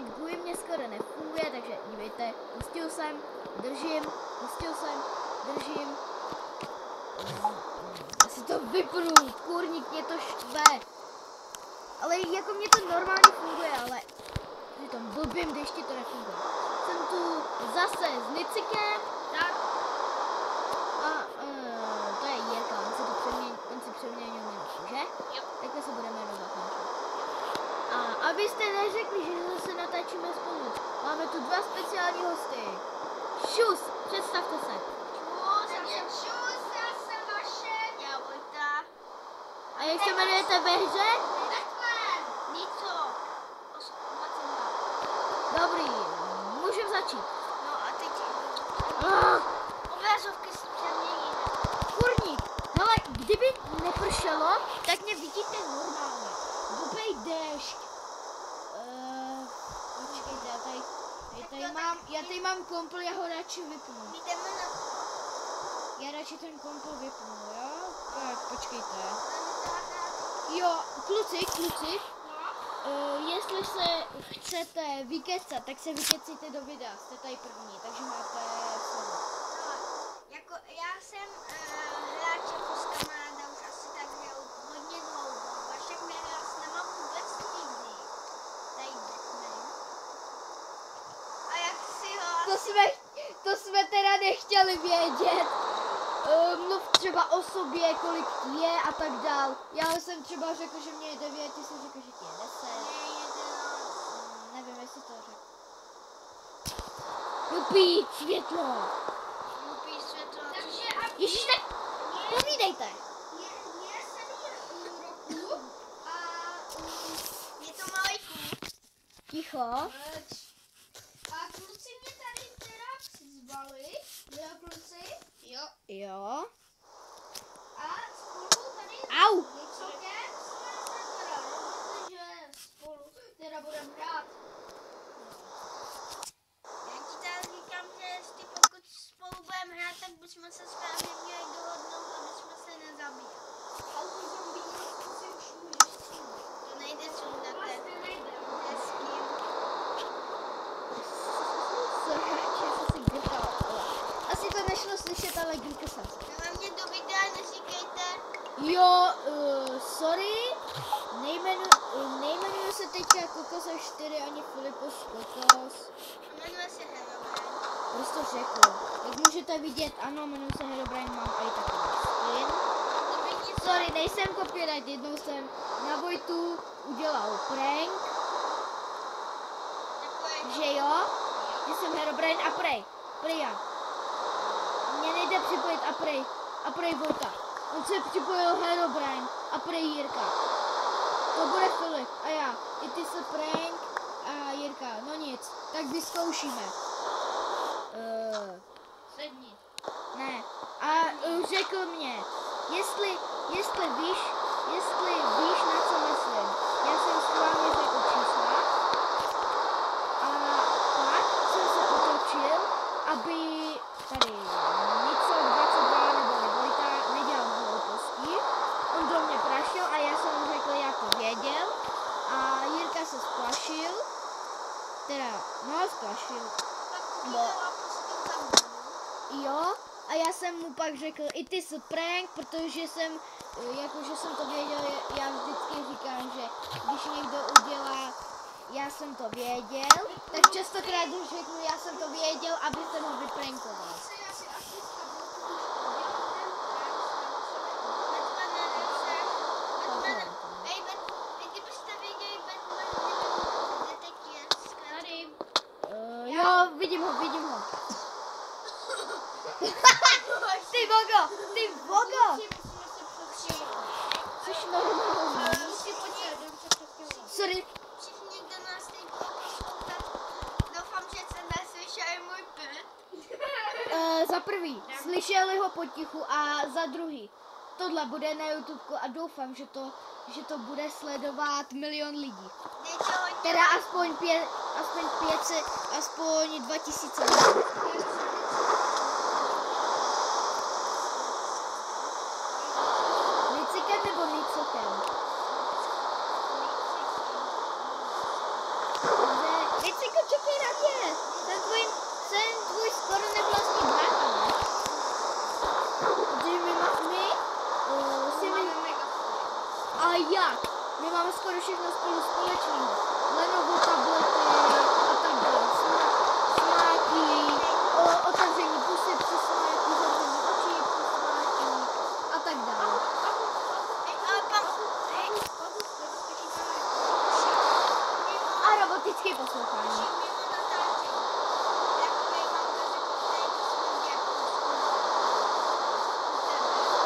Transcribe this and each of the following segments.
teď GUI mě skoro nefunguje, takže dívejte, pustil jsem, držím, pustil jsem, držím. Asi to vypnu, kurník, mě to štve. Ale jako mě to normálně funguje, ale při tom blbým dešti to nefunguje. Jsem tu zase s Nicikem, tak. A to je Jirka, on si přeměnil jméno, že? Jo. Takhle se budeme jmenovat. A abyste neřekli, že zase natáčíme spolu, máme tu dva speciální hosty. Šus, představte se. Šus, já jsem vaše děvojta. A jak se jmenujete ve hře? Batman, Nico. Dobrý, můžeme začít. No a teď obrazovky si přemění. Kurník, hele, kdyby nepršelo, tak mě vidíte normálně. Blbej déšť. Počkejte, já tady mám kompl, já ho radši vypnu. Já radši ten kompl vypnu, jo? Tak, počkejte. Jo, kluci. Jestli se chcete vykecat, tak se vykecíte do videa, jste tady první, takže máte slovo. Jako já jsem hráč jako s kamaráda už asi tak hodně dlouho. Vašek nehrál s náma vůbec nikdy. Tady Batman. A jak si ho To jsme teda nechtěli vědět. Mluv třeba o sobě, kolik ti je a tak dál. Já jsem třeba řekl, že mě je 9, ty jsi řekl, že ti je 10. Nevím, jestli to řekl. Lupí světlo. Takže Ježíš, tak povídejte. je 7 roku a je to malý kluk. Ticho. A kluci mě tady teda přizvali. Jo, kluci? Jo. A spolu tady Au. Nicokem jsme se teda rozhodli, že spolu teda budeme hrát. Já ti teda říkám, že jestli pokud spolu budeme hrát, tak bychom se správně měli dohodnout, aby jsme se nezabili. Ale to zombie si už můžeš střílet. To nejde sundat, to nejde. Asi to nešlo slyšet, ale díky se. Hlavně do videa neříkejte. Jo, sorry, nejmenuji se teďka Kokos 4 ani Filipos Kokos. Jmenuje se Herobrine. Prostě to řekl. Jak můžete vidět, ano, jmenuji se Herobrine, mám i takový skin. Sorry, nejsem copyright, jednou jsem na Vojtu udělal prank. Že jo? Že jsem Herobrine a prej já. Mně nejde připojit a prej Vojta. On se připojil Herobrine a prej Jirka. To bude Filip a já. I ty se prank a Jirka. No nic, tak vyzkoušíme. Sedni. Ne. A řekl mě, jestli víš, na co myslím. Já jsem schválně řekl čísla. A pak jsem se otočil, aby tady něco 22 nebo Vojta nedělal hlouposti. On do mě prašil a já jsem mu řekl, já to věděl. A Jirka se splašil. Splašil. Jo. A já jsem mu pak řekl, i ty jsi prank, protože jsem to věděl, já vždycky říkám, že když někdo udělá, já jsem to věděl, tak častokrát řeknu, já jsem to věděl, aby jsem ho vyprankoval. Jo, vidím ho. Ty vogo! Což normální. Sorry. Všichni, kdo nás teď poslouchat, doufám, že se neslyšeli můj pet. Za prvý, slyšeli ho potichu a za druhý, tohle bude na YouTube a doufám, že to bude sledovat 1 000 000 lidí. Teda aspoň 2000 lidí. Nicikem nebo Nicokem? Jak? My máme skoro všechno spolu společného. Lenovo tablety a tak dále. Smáky, otevření pusy při smáky, zavření očí při smáky a tak dále. A robotické poslouchání.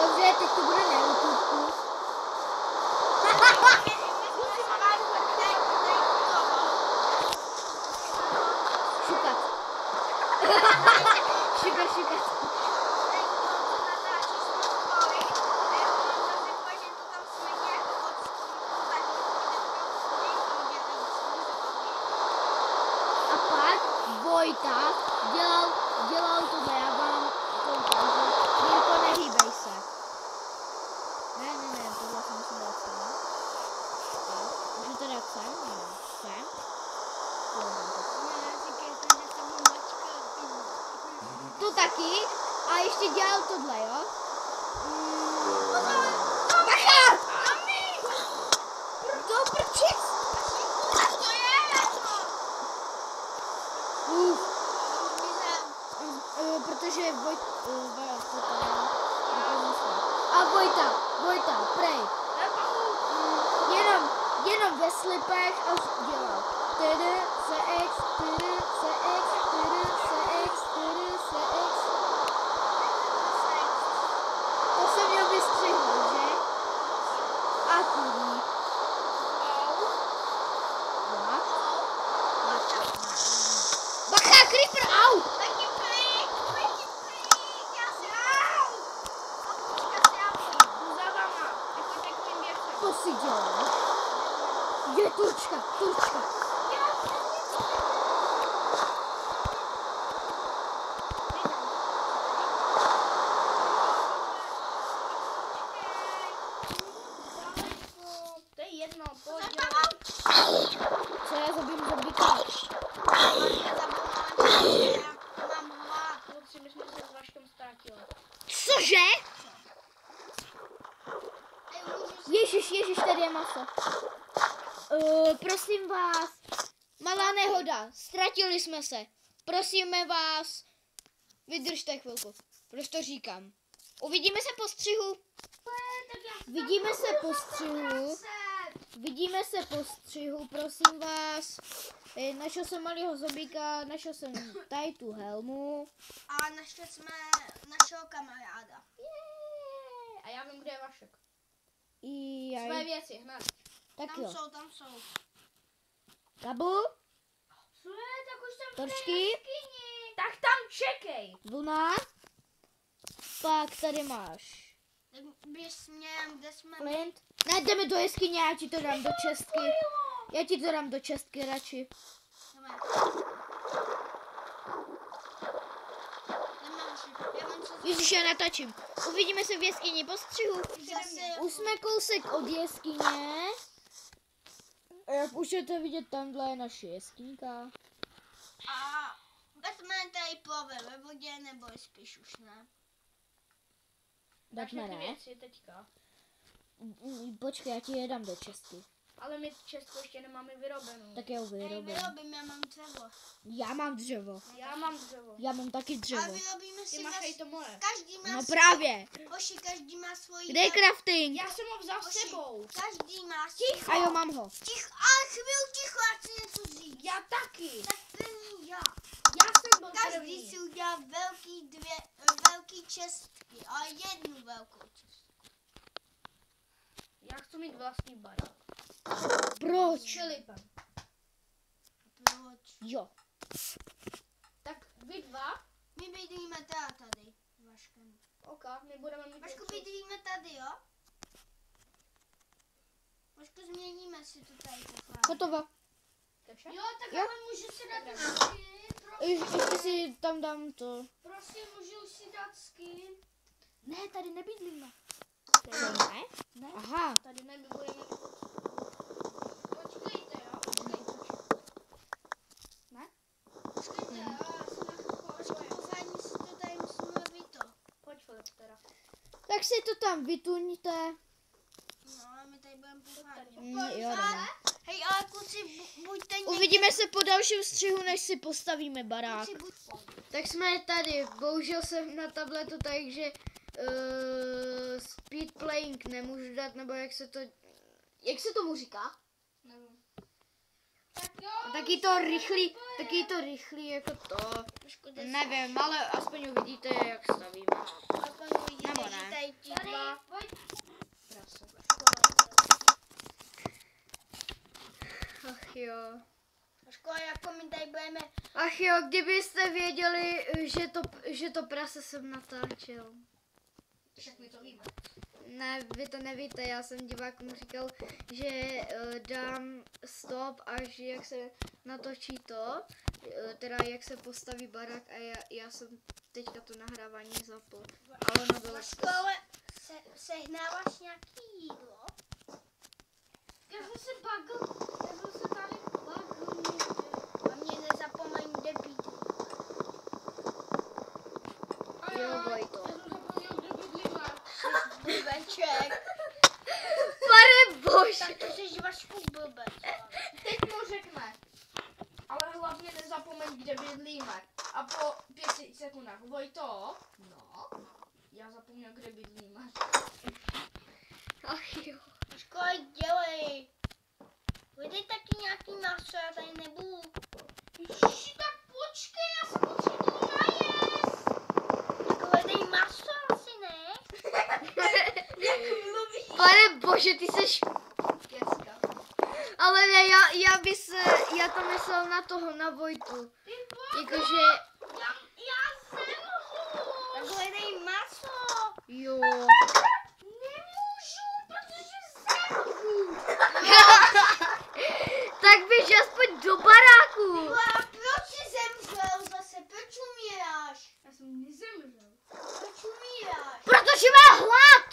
Dobře, teď to bude na YouTubeku. Šukat. Šukat. A pak Vojta dělal tohle, já vám to ukážu. Jirko, nehýbej se. Ne, tohle jsem si dal sem. Můžu to dát sem? Ne, sem. To taky. A ještě dělal tohle, jo? Bacha! To prčis! Protože Vojta, prej. Jenom ve slipech a dělal. CX. To jsem měl vystřihnout, že? A kurník. Bacha, creeper, au! To si dělal. Je turčka. To je jedno, Co já zabím zombíka? Mám hlad. Kluci, my jsme se s Vaškem ztratili. Cože? Ježiš, tady je maso. Prosím vás, malá nehoda, ztratili jsme se. Prosíme vás, vydržte chvilku, proč to říkám. Uvidíme se po střihu. Vidíme se po střihu, prosím vás. Našel jsem malého zombíka, našel jsem tady tu helmu. A našli jsme našeho kamaráda. A já vím, kde je Vašek. Své věci, hned. Tak Tam jo. Tam jsou. Kabel, Co je, tak už jsem torčky, Tak tam čekej. vlna. Pak tady máš Tak běž směrem, kde jsme flint. Ne, jdeme do jeskyně, já ti to dám do čestky. Já ti to dám do čestky radši. Ježiš, já natačím. Uvidíme se v jeskyni po střihu. Už jsme kousek od jeskyně. A jak můžete vidět, tamhle je naše jeskyňka. A Batman tady plave ve vodě, nebo spíš už ne? Batman ne? Věci teďka. Počkej, já ti je dám do čestky. Ale my Česku ještě nemáme vyrobenou. Tak já ho vyrobím. Vyrobím, já mám dřevo. Já mám dřevo. Já mám dřevo. Já mám taky A dřevo. vyrobíme si Ty máš i to moje. Každý má No svůj. právě. Hoši, každý má svoji. Kde je crafting? Já jsem ho vzal s Hoši, sebou. každý má Ticho. A jo, mám ho. Ticho, ale chvíli ticho, já chci něco říct. Já taky. Tak první já. Já jsem byl Každý první. si udělal velký čestky, ale jednu velkou čestku. Já chci mít vlastní barák. Proč? Čelipem. Proč? Jo. Tak vy dva, My bydlíme tady, Vaškem. OK, my budeme mít Vašku, luxus. bydlíme tady, jo? Vašku, změníme si to tady pochválně. Hotovo. To je vše? Jo, tak Jo. ale můžu si dát skin, Ještě si tam dám to. prosím, můžu si dát skin. Ne, tady nebydlíme. Ne? Ne? Aha. Tady ne, my budeme mít Počkejte, jo? Ne? Počkejte, já se Vašku, pořádně si to tady musíme vyto. Pojď Filip teda. Tak si to tam vytuňte. No, a my tady budeme Jo, jdeme. Hej, ale kluci, buďte někde. Uvidíme se po dalším střihu, než si postavíme barák. Kluci, Tak jsme tady, bohužel jsem na tabletu, takže speed playing nemůžu dát, nebo jak se tomu říká? Nevím. Tak jo. Taky to rychlý jako to, nevím, ale aspoň uvidíte, jak stavíme. Nebo ne. Tady ti dva. Ach jo. Škoda, jako my tady budeme. Ach jo, kdybyste věděli, že to prase jsem natáčel. Však my to víme. Ne, vy to nevíte, já jsem divákům říkal, že dám stop, až jak se natočí to, teda jak se postaví barák a já jsem teďka to nahrávání zapl. Ale ono bylo... Vaško, ale sehnáváš nějaký jídlo? Já jsem se tady bagl. A mě nezapomeň, kde být. Jo, Vojto. Já jsem zapomněl, kde bydlí Mark. Blbeček. Pane bože! Tak to jsi Vašku blbec. Teď mu řekne. Ale hlavně nezapomeň, kde bydlíme. A po 5 sekundách. Vojto? No. Já zapomněl, kde bydlíme. Ach jo. Vaško, dělej. Vyjdej taky nějaký maso, já tady nebudu. Ježiši, tak počkej, já se potřebuji najet. Tak hledej maso asi, ne? Jak mluvíš? Pane bože, ty seš... Kecka. Ale ne, já to myslel na toho, na Vojtu. Jakože... Já zemřu. Tak hledej maso. Jo. Nemůžu, protože zemřu. Tak běž aspoň do baráku. A proč jsi zemřel zase? Proč umíráš? Já jsem nezemřel. Proč umíráš? Protože má hlad.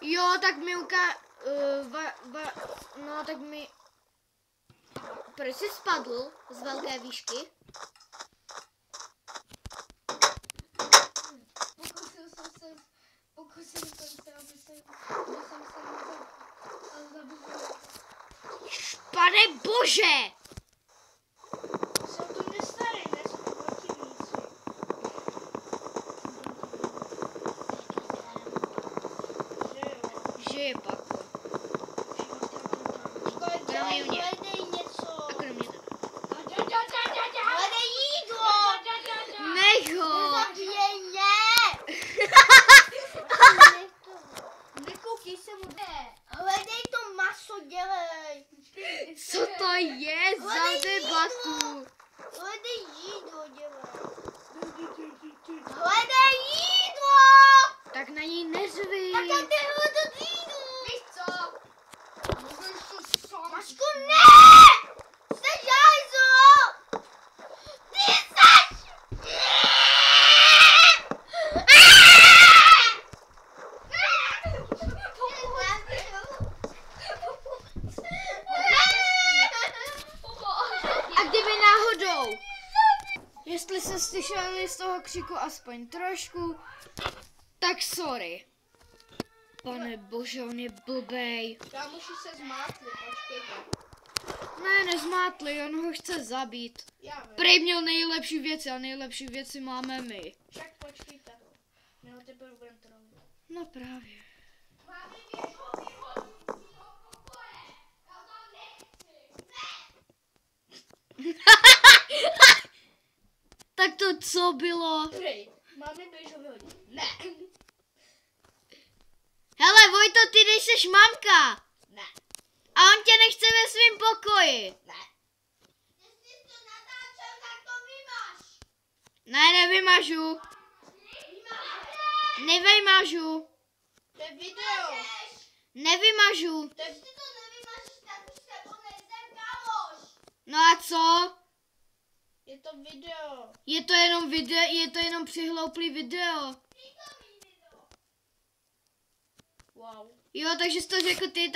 Jo, tak mi no tak mi... Proč jsi spadl z velké výšky? Pokusil jsem se, aby jsem se nezabral. Ale zabral. Pane bože! Jsou tu nestarý, ne? Jsou tu protivníci. Že je pak. Dělej, hledej něco. A kromě toho. Hledej jídlo. Nech ho! Nezabíjej mě. Nekoukej se mu ne. Hledej to maso, dělej. Co to je za debatu? Hledej jídlo, dělej. Hledej jídlo. Tak na něj neřvi. Tak já jde hledat jídlo. Víš co? Můžeš to sám. Maško, ne! Jsi hajzl! Ty seš! A kdyby náhodou, jestli se slyšeli z toho křiku aspoň trošku, tak sorry. Pane bože, on je blbej. Já musím se zmátlit, počkejte. Ne, nezmátli, on ho chce zabít. Já vím. Prej měl nejlepší věci a nejlepší věci máme my. Však počkejte. My ho teprve budeme trovit. No právě. Tak to co bylo? Prej, máme běž ho vyhodit. Ne. Hele Vojto, ty nejseš mamka. Ne. A on tě nechce ve svém pokoji. Ne. Jestli jsi to natáčel, tak to vymaž. Ne, nevymažu. Nevymažu. To je video. Nevymažu. To je... Jestli to nevymažíš, tak už s tebou nejsem kámoš. No a co? Je to video. Je to jenom přihlouplý video. Wow. Jo, takže jsi to řekl ty,